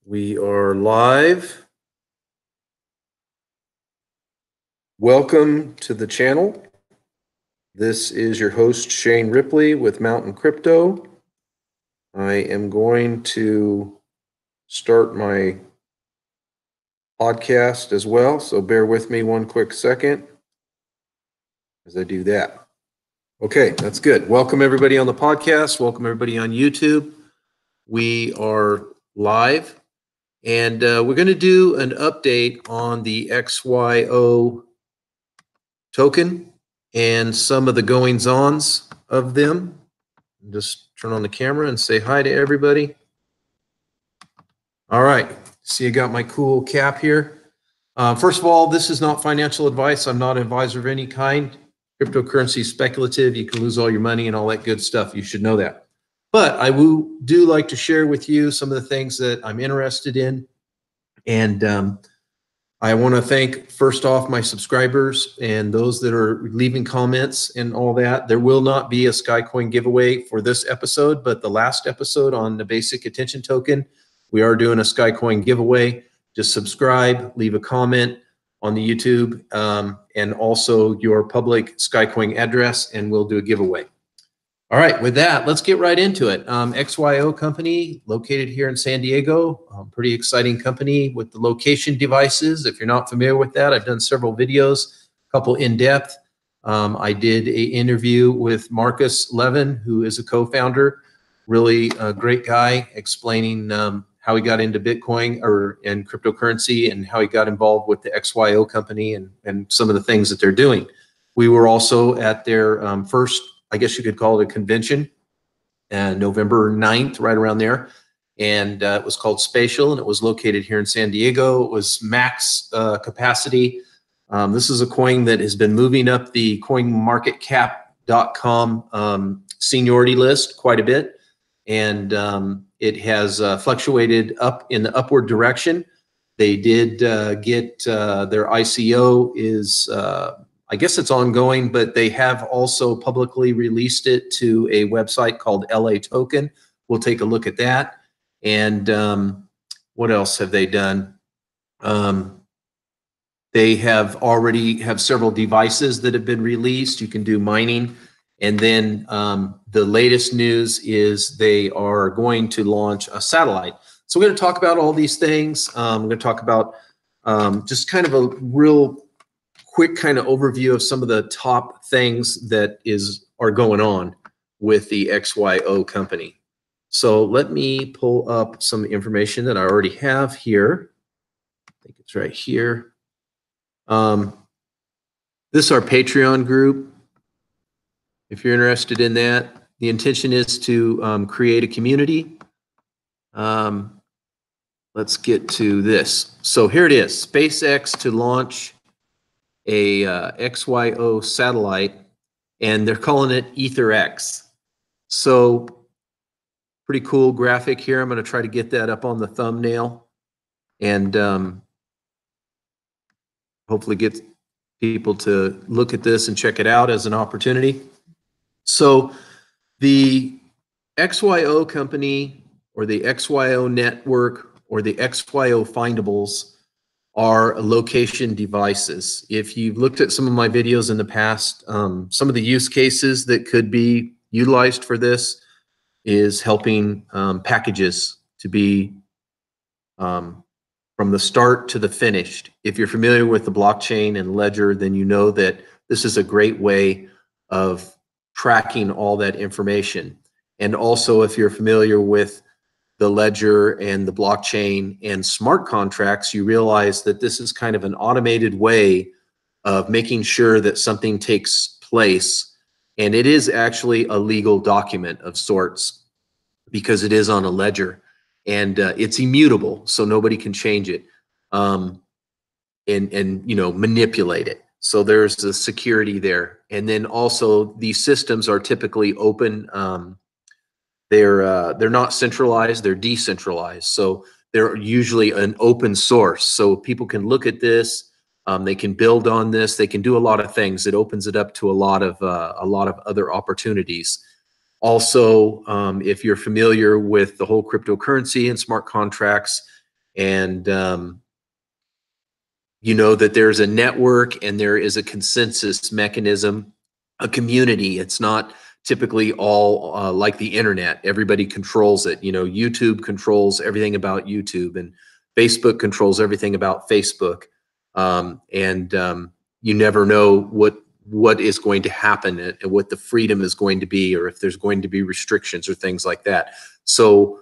We are live. Welcome to the channel. This is your host, Shane Ripley with Mountain Crypto. I am going to start my podcast as well, so bear with me one quick second as I do that. Okay, that's good. Welcome everybody on the podcast. Welcome everybody on YouTube. We are live. And we're going to do an update on the XYO token and some of the goings-ons of them. Just turn on the camera and say hi to everybody. All right. See, I got my cool cap here. First of all, this is not financial advice. I'm not an advisor of any kind. Cryptocurrency is speculative. You can lose all your money and all that good stuff. You should know that. But I do like to share with you some of the things that I'm interested in. And I want to thank, first off, my subscribers and those that are leaving comments and all that. There will not be a SkyCoin giveaway for this episode, but the last episode on the basic attention token, we are doing a SkyCoin giveaway. Just subscribe, leave a comment on the YouTube, and also your public SkyCoin address, and we'll do a giveaway. All right, with that, let's get right into it. XYO company located here in San Diego, pretty exciting company with the location devices. If you're not familiar with that, I've done several videos, a couple in depth. I did an interview with Marcus Levin, who is a co-founder, really a great guy, explaining how he got into Bitcoin and cryptocurrency and how he got involved with the XYO company and some of the things that they're doing. We were also at their first, I guess you could call it a convention, November 9th, right around there. And it was called Spatial, and it was located here in San Diego. It was max capacity. This is a coin that has been moving up the coinmarketcap.com seniority list quite a bit. And it has fluctuated up in the upward direction. They did get their ICO is, I guess it's ongoing, but they have also publicly released it to a website called LA Token. We'll take a look at that. And what else have they done? They have already have several devices that have been released. You can do mining. And then the latest news is they are going to launch a satellite. So we're going to talk about all these things. We're going to talk about just kind of a real quick kind of overview of some of the top things that are going on with the XYO company. So let me pull up some information that I already have here. I think it's right here. This is our Patreon group. If you're interested in that, the intention is to create a community. Let's get to this. So here it is, SpaceX to launch a XYO satellite, and they're calling it EtherX. So pretty cool graphic here. I'm going to try to get that up on the thumbnail and hopefully get people to look at this and check it out as an opportunity. So the XYO company or the XYO network or the XYO findables are location devices. If you've looked at some of my videos in the past, some of the use cases that could be utilized for this is helping packages to be from the start to the finished. If you're familiar with the blockchain and ledger, then you know that this is a great way of tracking all that information. And also, if you're familiar with the ledger and the blockchain and smart contracts, you realize that this is kind of an automated way of making sure that something takes place. And it is actually a legal document of sorts because it is on a ledger and it's immutable, so nobody can change it and you know, manipulate it. So there's the security there. And then also these systems are typically open. They're not centralized, they're decentralized. So they're usually an open source. So people can look at this, they can build on this, they can do a lot of things. It opens it up to a lot of other opportunities. Also, if you're familiar with the whole cryptocurrency and smart contracts, And you know that there's a network and there is a consensus mechanism, a community. It's not typically all like the internet. Everybody controls it. You know, YouTube controls everything about YouTube, and Facebook controls everything about Facebook. You never know what is going to happen and what the freedom is going to be, or if there's going to be restrictions or things like that. So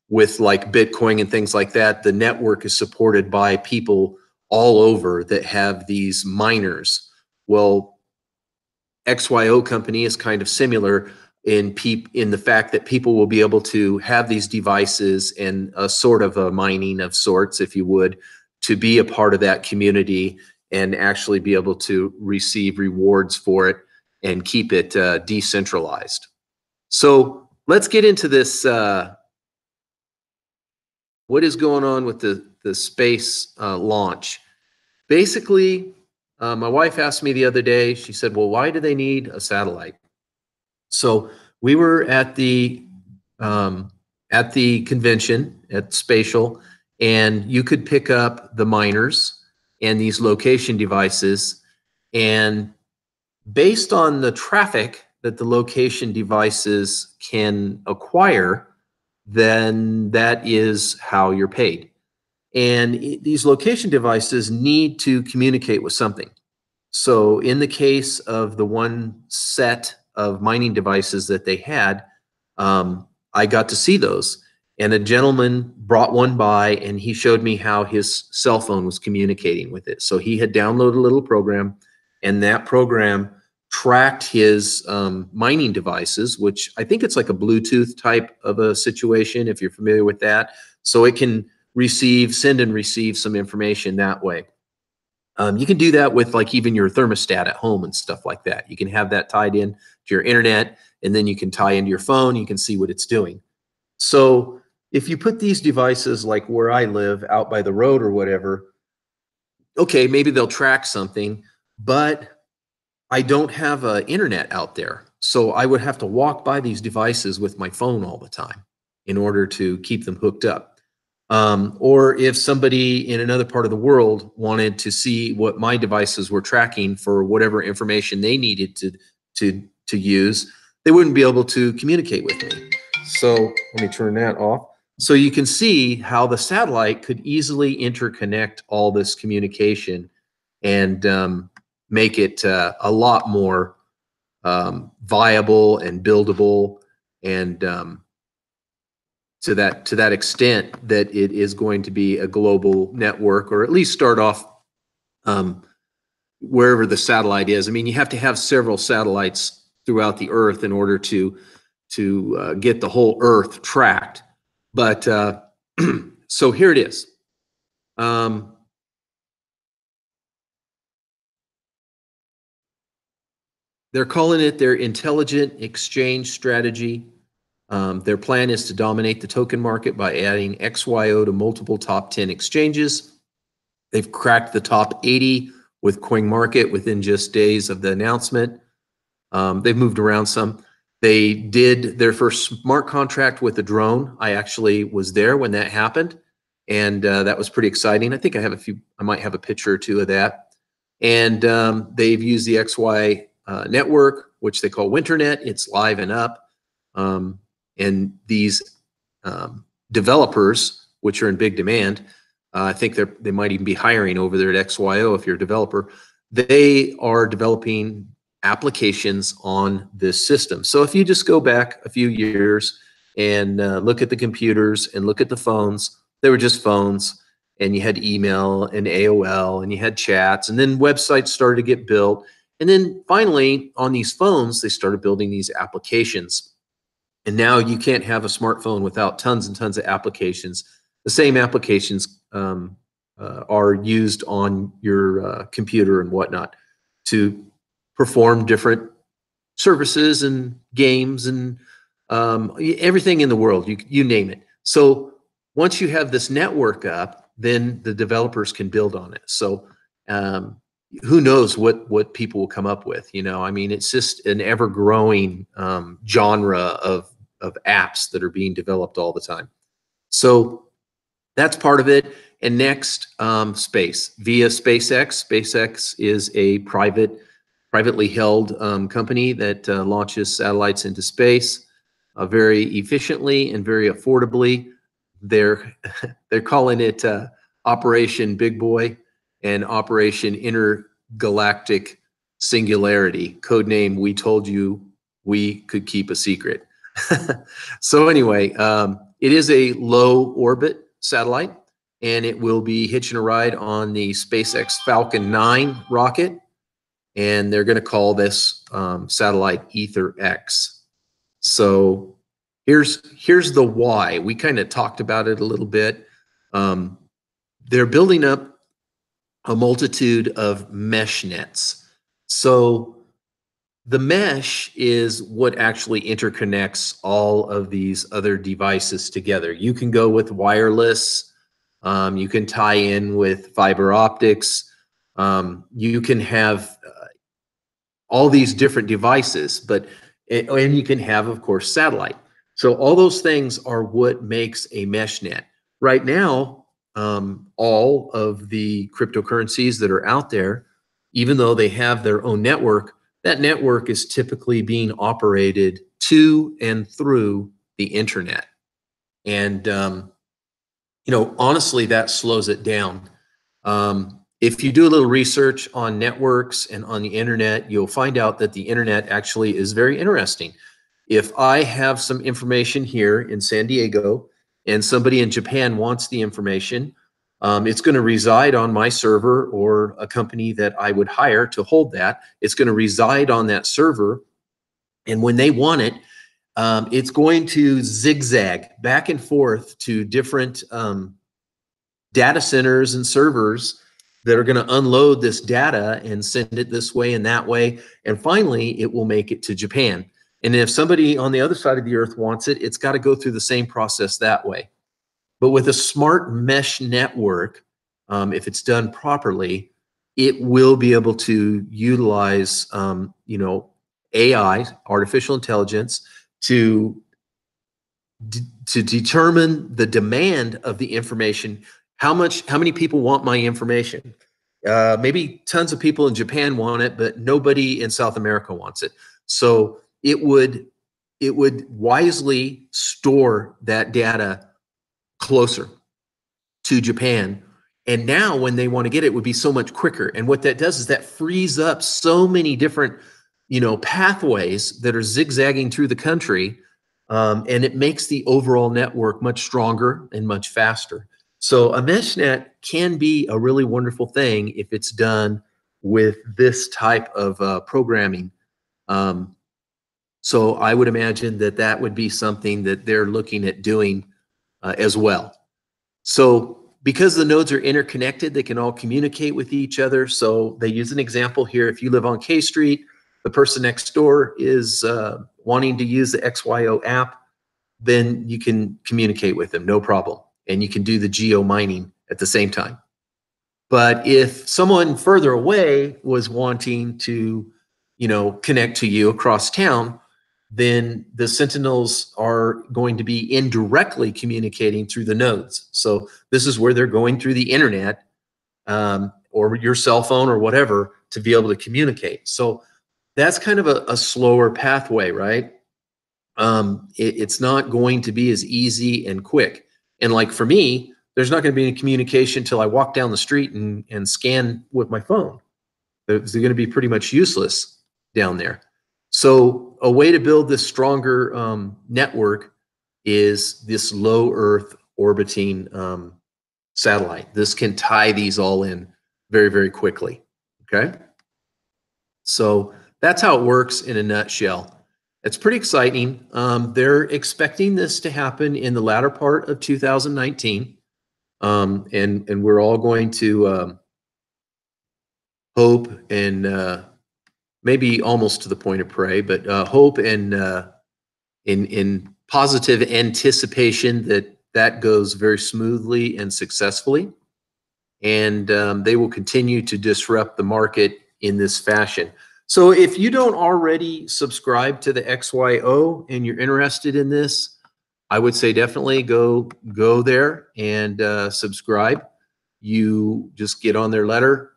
with like Bitcoin and things like that, the network is supported by people all over that have these miners. Well, XYO company is kind of similar in the fact that people will be able to have these devices and a sort of a mining of sorts, if you would, to be a part of that community and actually be able to receive rewards for it and keep it decentralized. So let's get into this. What is going on with the space launch? Basically, my wife asked me the other day, she said, well, why do they need a satellite? So we were at the convention at Spatial, and you could pick up the miners and these location devices, and based on the traffic that the location devices can acquire, then that is how you're paid. And these location devices need to communicate with something. So in the case of the one set of mining devices that they had, I got to see those. And a gentleman brought one by and he showed me how his cell phone was communicating with it. So he had downloaded a little program, and that program tracked his mining devices, which I think it's like a Bluetooth type of a situation, if you're familiar with that. So it can send and receive some information that way. You can do that with like even your thermostat at home and stuff like that. You can have that tied in to your internet, and then you can tie into your phone. You can see what it's doing. So if you put these devices like where I live out by the road or whatever, okay, maybe they'll track something, but I don't have internet out there. So I would have to walk by these devices with my phone all the time in order to keep them hooked up. Or if somebody in another part of the world wanted to see what my devices were tracking for whatever information they needed to use, they wouldn't be able to communicate with me. So let me turn that off. So you can see how the satellite could easily interconnect all this communication and make it a lot more viable and buildable, and to that extent that it is going to be a global network, or at least start off wherever the satellite is. I mean, you have to have several satellites throughout the Earth in order to get the whole Earth tracked. But so here it is. They're calling it their intelligent exchange strategy. Their plan is to dominate the token market by adding XYO to multiple top 10 exchanges. They've cracked the top 80 with CoinMarket within just days of the announcement. They've moved around some. They did their first smart contract with a drone. I actually was there when that happened, and that was pretty exciting. I think I might have a picture or two of that. And they've used the XY network, which they call WinterNet. It's live and up. And these developers, which are in big demand, I think they might even be hiring over there at XYO if you're a developer. They are developing applications on this system. So if you just go back a few years and look at the computers and look at the phones, they were just phones, and you had email and AOL and you had chats, and then websites started to get built. And then finally on these phones, they started building these applications. And now you can't have a smartphone without tons and tons of applications. The same applications are used on your computer and whatnot to perform different services and games and everything in the world, you name it. So once you have this network up, then the developers can build on it. So who knows what people will come up with, you know? I mean, it's just an ever-growing genre of apps that are being developed all the time. So That's part of it. And next, space via SpaceX. SpaceX is a privately held company that launches satellites into space very efficiently and very affordably. They're calling it Operation Big Boy and Operation Intergalactic Singularity. Codename, we told you we could keep a secret. So anyway, it is a low orbit satellite, and it will be hitching a ride on the SpaceX Falcon 9 rocket. And they're going to call this satellite Ether X. So here's the why. We kind of talked about it a little bit. They're building up a multitude of mesh nets. So the mesh is what actually interconnects all of these other devices together. You can go with wireless. You can tie in with fiber optics. You can have all these different devices, and you can have, of course, satellite. So all those things are what makes a mesh net. Right now, all of the cryptocurrencies that are out there, even though they have their own network, that network is typically being operated to and through the internet. And, honestly, that slows it down. If you do a little research on networks and on the internet, you'll find out that the internet actually is very interesting. If I have some information here in San Diego and somebody in Japan wants the information, it's going to reside on my server or a company that I would hire to hold that. It's going to reside on that server. And when they want it, it's going to zigzag back and forth to different data centers and servers that are going to unload this data and send it this way and that way. And finally, it will make it to Japan. And if somebody on the other side of the earth wants it, it's got to go through the same process that way. But with a smart mesh network, if it's done properly, it will be able to utilize, AI, artificial intelligence, to determine the demand of the information. How many people want my information? Maybe tons of people in Japan want it, but nobody in South America wants it. So it would wisely store that data closer to Japan. And now when they want to get it, would be so much quicker. And what that does is that frees up so many different, pathways that are zigzagging through the country. And it makes the overall network much stronger and much faster. So a mesh net can be a really wonderful thing if it's done with this type of programming. So I would imagine that would be something that they're looking at doing as well. So because the nodes are interconnected, they can all communicate with each other. So they use an example here. If you live on K Street, the person next door is wanting to use the XYO app, then you can communicate with them, no problem. And you can do the geo mining at the same time. But if someone further away was wanting to, connect to you across town, then the sentinels are going to be indirectly communicating through the nodes. So this is where they're going through the internet or your cell phone or whatever to be able to communicate. So that's kind of a slower pathway, right? It's not going to be as easy and quick. And like for me, there's not going to be any communication until I walk down the street and scan with my phone. It's going to be pretty much useless down there. So a way to build this stronger network is this low Earth orbiting satellite. This can tie these all in very, very quickly. Okay. So that's how it works in a nutshell. It's pretty exciting. They're expecting this to happen in the latter part of 2019. And we're all going to hope and maybe almost to the point of pray, but hope and in positive anticipation that goes very smoothly and successfully. And they will continue to disrupt the market in this fashion. So if you don't already subscribe to the XYO and you're interested in this, I would say definitely go there and subscribe. You just get on their letter.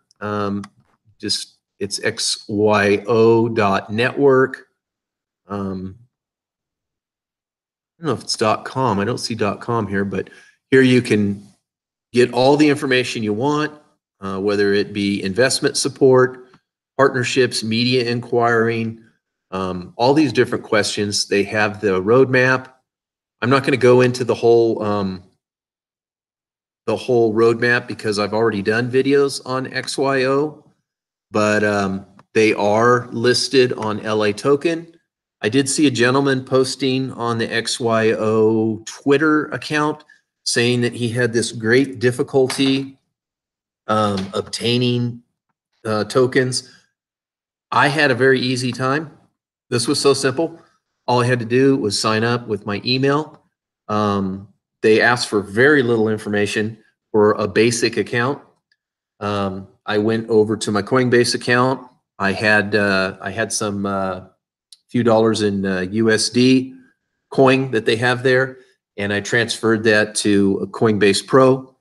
It's XYO.network. I don't know if it's .com. I don't see .com here, but here you can get all the information you want, whether it be investment support, partnerships, media inquiring, all these different questions. They have the roadmap. I'm not going to go into the whole roadmap because I've already done videos on XYO, but they are listed on LA Token. I did see a gentleman posting on the XYO Twitter account saying that he had this great difficulty obtaining tokens. I had a very easy time. This was so simple. All I had to do was sign up with my email. They asked for very little information for a basic account. I went over to my Coinbase account. I had some few dollars in USD coin that they have there, and I transferred that to a Coinbase Pro.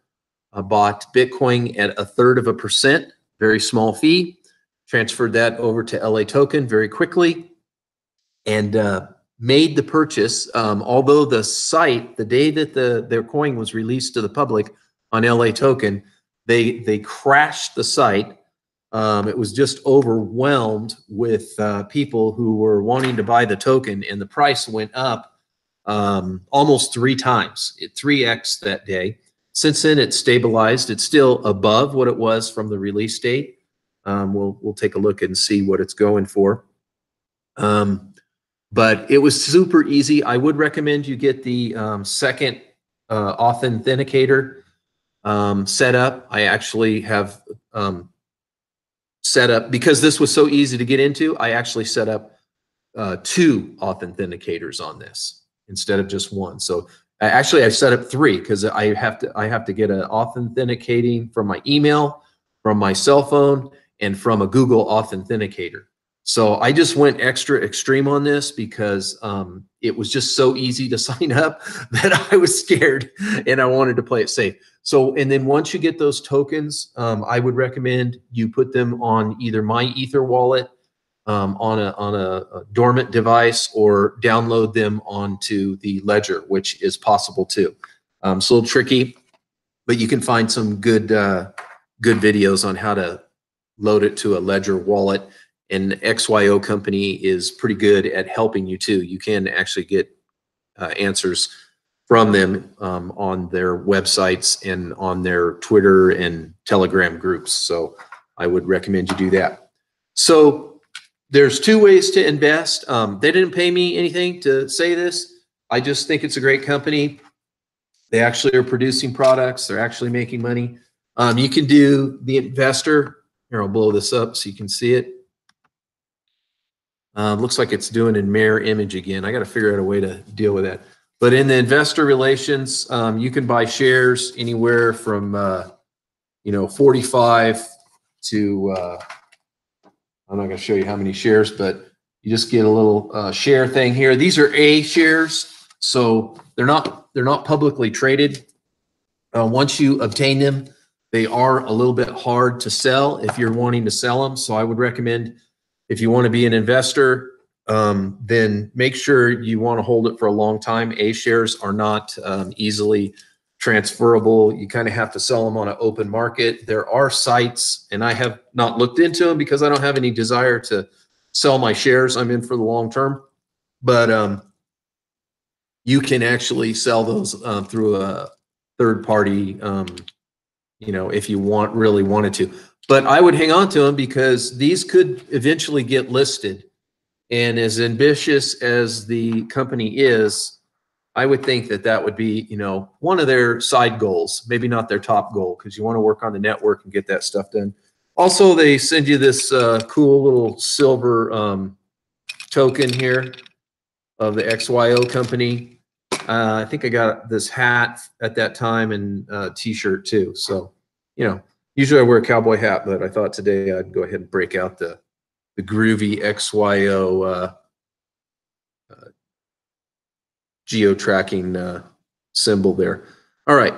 I bought Bitcoin at 1/3%, very small fee. Transferred that over to LA Token very quickly, and made the purchase. Although the site, the day that their coin was released to the public on LA Token, they crashed the site. It was just overwhelmed with people who were wanting to buy the token, and the price went up almost 3 times, 3x that day. Since then, it's stabilized. It's still above what it was from the release date. We'll take a look and see what it's going for. But it was super easy. I would recommend you get the second authenticator set up. I actually have set up, because this was so easy to get into, I actually set up 2 authenticators on this instead of just 1. So actually I set up 3 because I have to get an authenticating from my email, from my cell phone, and from a Google authenticator. So I just went extra extreme on this because it was just so easy to sign up that I was scared and I wanted to play it safe. So, and then once you get those tokens, I would recommend you put them on either my Ether wallet on a dormant device, or download them onto the ledger, which is possible too. It's a little tricky, but you can find some good videos on how to load it to a ledger wallet. And XYO company is pretty good at helping you too. You can actually get answers from them on their websites and on their Twitter and Telegram groups. So I would recommend you do that. So there's 2 ways to invest. They didn't pay me anything to say this. I just think it's a great company. They actually are producing products. They're actually making money. You can do the investor. Here, I'll blow this up so you can see it. Looks like it's doing in mirror image again. I got to figure out a way to deal with that. But in the investor relations, you can buy shares anywhere from 45 to I'm not going to show you how many shares, but you just get a little share thing here. These are A shares, so they're not publicly traded. Once you obtain them, they are a little bit hard to sell if you're wanting to sell them. So I would recommend, if you want to be an investor, then make sure you want to hold it for a long time. A shares are not easily transferable. You kind of have to sell them on an open market. There are sites, and I have not looked into them because I don't have any desire to sell my shares. I'm in for the long term, but you can actually sell those through a third party, if you really wanted to. But I would hang on to them because these could eventually get listed. And as ambitious as the company is, I would think that that would be, one of their side goals, maybe not their top goal, because you want to work on the network and get that stuff done. Also, they send you this cool little silver token here of the XYO company. I think I got this hat at that time and t-shirt too. So, usually I wear a cowboy hat, but I thought today I'd go ahead and break out the groovy XYO geo-tracking symbol there. All right.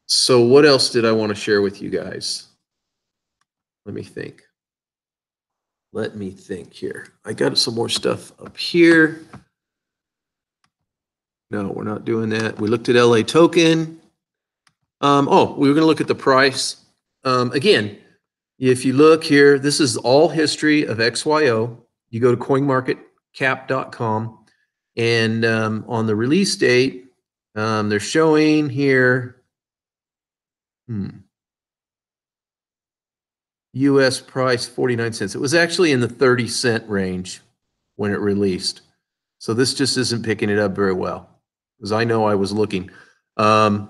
So what else did I want to share with you guys? Let me think. Let me think here. I got some more stuff up here. No, we're not doing that. We looked at LA token. Oh, we were going to look at the price. Again, if you look here, this is all history of XYO. You go to coinmarketcap.com, and on the release date, they're showing here US price 49 cents. It was actually in the 30-cent range when it released. So this just isn't picking it up very well, because I know I was looking. And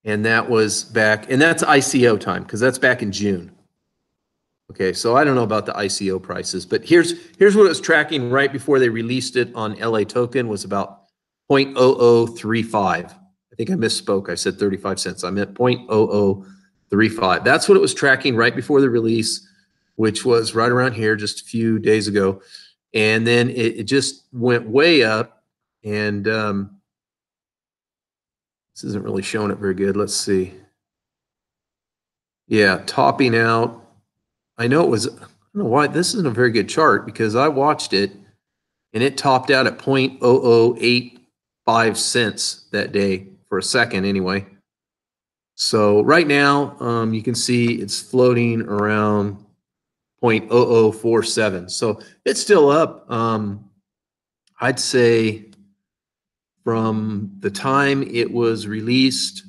that was back, and that's ICO time, because that's back in June. Okay, so I don't know about the ICO prices, but here's what it was tracking right before they released it on LA token, was about 0.0035. I think I misspoke. I said 35 cents. I meant 0.0035. That's what it was tracking right before the release, which was right around here just a few days ago. And then it just went way up, and this isn't really showing it very good. Let's see. Yeah, topping out. I know it was, I don't know why this isn't a very good chart, because I watched it and it topped out at 0.0085 cents that day for a second anyway. So right now, you can see it's floating around 0.0047. So it's still up. I'd say from the time it was released,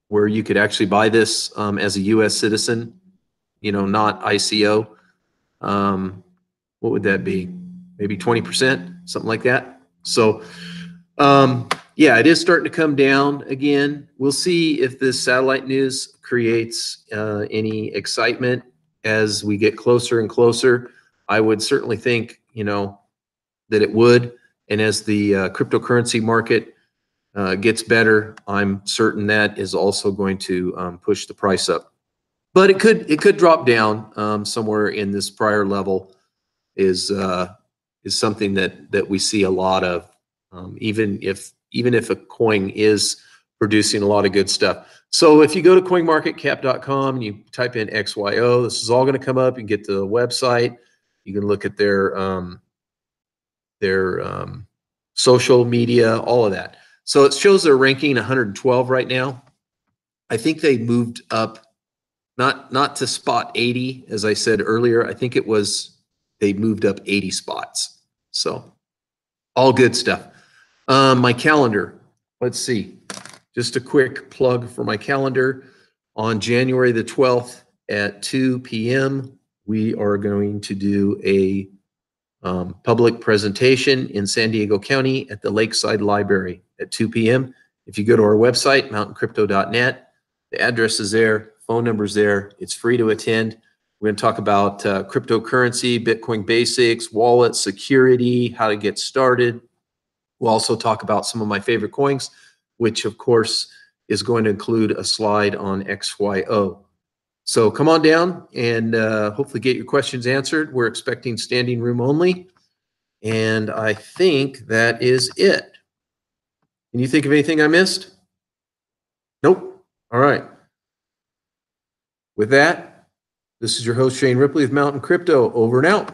where you could actually buy this as a U.S. citizen, you know, not ICO. What would that be? Maybe 20%, something like that. So, yeah, it is starting to come down again. We'll see if this satellite news creates any excitement as we get closer and closer. I would certainly think, you know, that it would. And as the cryptocurrency market gets better, I'm certain that is also going to push the price up. But it could drop down somewhere in this prior level. Is something that we see a lot of, even if a coin is producing a lot of good stuff. So if you go to coinmarketcap.com and you type in XYO, this is all going to come up. You can get to the website. You can look at their social media, all of that. So it shows their ranking 112 right now. I think they moved up, not to spot 80, as I said earlier. I think it was they moved up 80 spots. So all good stuff. My calendar, let's see. Just a quick plug for my calendar. On January the 12th at 2 p.m., we are going to do a public presentation in San Diego County at the Lakeside Library at 2 p.m. If you go to our website, mountaincrypto.net, the address is there, phone number's there. It's free to attend. We're going to talk about cryptocurrency, Bitcoin basics, wallet security, how to get started. We'll also talk about some of my favorite coins, which of course is going to include a slide on XYO. So come on down and hopefully get your questions answered. We're expecting standing room only. And I think that is it. Can you think of anything I missed? Nope. All right. With that, this is your host, Shane Ripley of Mountain Crypto. Over and out.